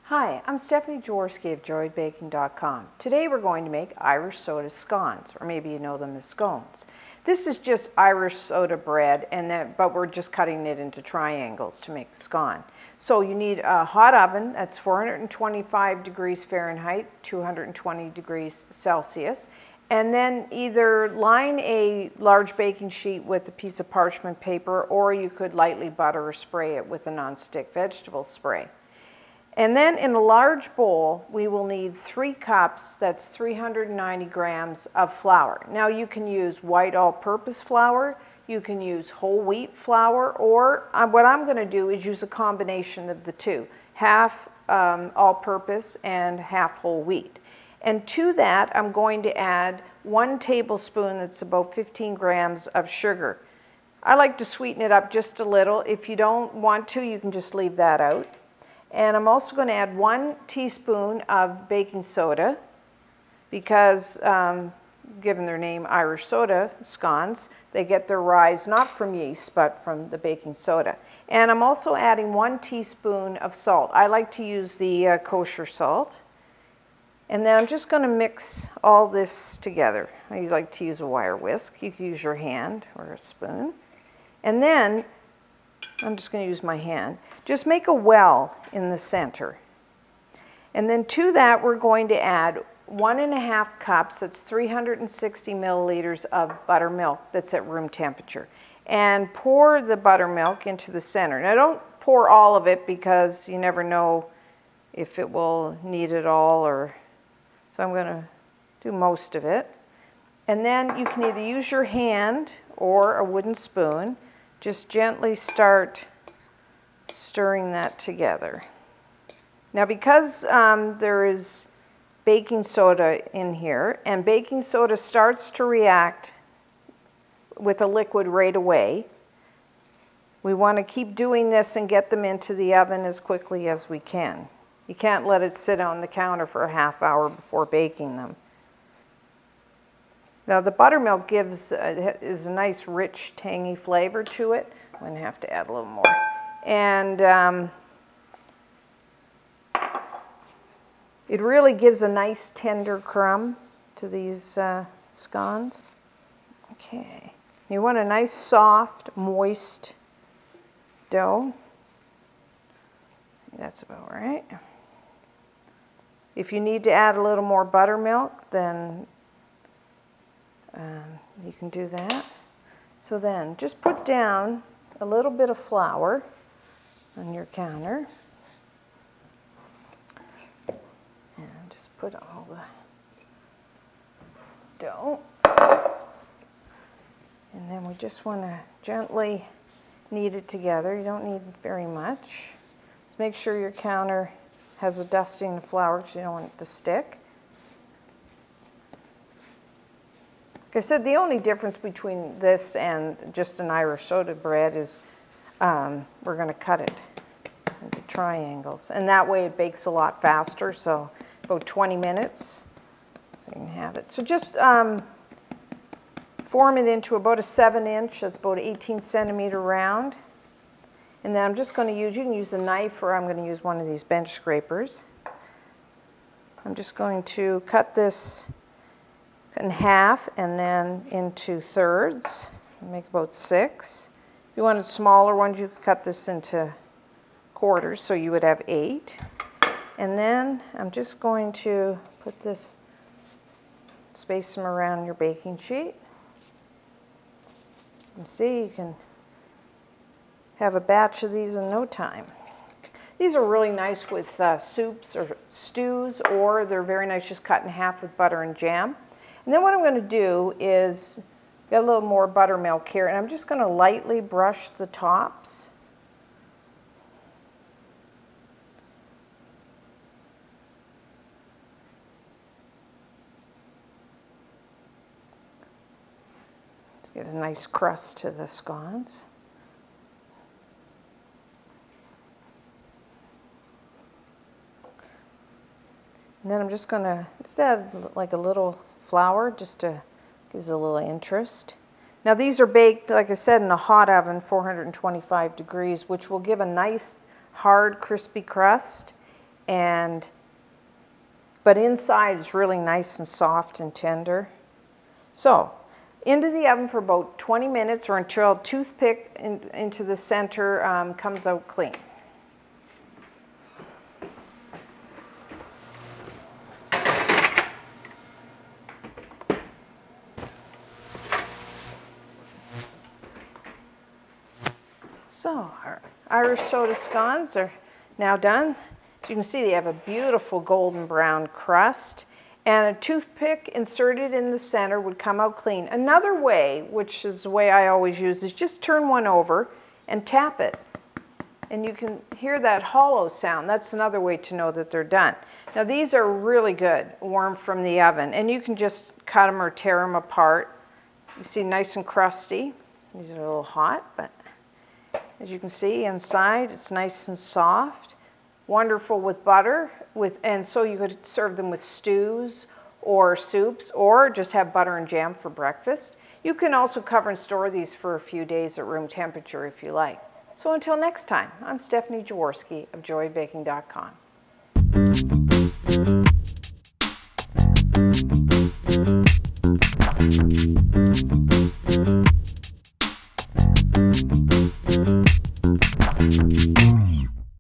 Hi, I'm Stephanie Jaworski of joybaking.com. Today we're going to make Irish soda scones, or maybe you know them as scones. This is just Irish soda bread, but we're just cutting it into triangles to make the scone. So you need a hot oven that's 425 degrees Fahrenheit, 220 degrees Celsius, and then either line a large baking sheet with a piece of parchment paper, or you could lightly butter or spray it with a non-stick vegetable spray. And then in a large bowl, we will need 3 cups, that's 390 grams of flour. Now you can use white all-purpose flour, you can use whole wheat flour, or what I'm going to do is use a combination of the two, half all-purpose and half whole wheat. And to that, I'm going to add 1 tablespoon, that's about 15 grams of sugar. I like to sweeten it up just a little. If you don't want to, you can just leave that out. And I'm also going to add 1 teaspoon of baking soda because, given their name Irish soda scones, they get their rise not from yeast but from the baking soda. And I'm also adding 1 teaspoon of salt. I like to use the kosher salt. And then I'm just going to mix all this together. I like to use a wire whisk. You can use your hand or a spoon. And then I'm just going to use my hand. Just make a well in the center. And then to that we're going to add 1.5 cups, that's 360 milliliters of buttermilk that's at room temperature. And pour the buttermilk into the center. Now don't pour all of it because you never know if it will need it all, so I'm going to do most of it. And then you can either use your hand or a wooden spoon. Just gently start stirring that together. Now because there is baking soda in here, and baking soda starts to react with a liquid right away, we want to keep doing this and get them into the oven as quickly as we can. You can't let it sit on the counter for a half hour before baking them. Now the buttermilk is a nice, rich, tangy flavor to it. I'm going to have to add a little more. And it really gives a nice tender crumb to these scones. Okay. You want a nice, soft, moist dough. That's about right. If you need to add a little more buttermilk, then you can do that. So then just put down a little bit of flour on your counter. And just put all the dough. And then we just want to gently knead it together. You don't need very much. Just make sure your counter has a dusting of flour because you don't want it to stick. Like I said, the only difference between this and just an Irish soda bread is we're going to cut it into triangles. And that way it bakes a lot faster, so about 20 minutes. So you can have it. So just form it into about a 7-inch, that's about 18 centimeter round. And then I'm just going to you can use a knife, or I'm going to use one of these bench scrapers. I'm just going to cut this in half and then into thirds. Make about 6. If you wanted smaller ones, you could cut this into quarters, so you would have 8. And then I'm just going to put this, space them around your baking sheet. And see, you can have a batch of these in no time. These are really nice with soups or stews, or they're very nice just cut in half with butter and jam. And then what I'm going to do is get a little more buttermilk here, and I'm just going to lightly brush the tops. Let's get a nice crust to the scones. And then I'm just going to add like a little flour just to gives it a little interest. Now these are baked, like I said, in a hot oven, 425 degrees, which will give a nice, hard, crispy crust. But inside is really nice and soft and tender. So, into the oven for about 20 minutes or until a toothpick into the center comes out clean. So our Irish soda scones are now done. As you can see, they have a beautiful golden brown crust, and a toothpick inserted in the center would come out clean. Another way, which is the way I always use, is just turn one over and tap it. And you can hear that hollow sound. That's another way to know that they're done. Now these are really good, warm from the oven, and you can just cut them or tear them apart. You see, nice and crusty. These are a little hot, but as you can see inside, it's nice and soft. Wonderful with butter, and so you could serve them with stews or soups, or just have butter and jam for breakfast. You can also cover and store these for a few days at room temperature if you like. So until next time, I'm Stephanie Jaworski of joybaking.com.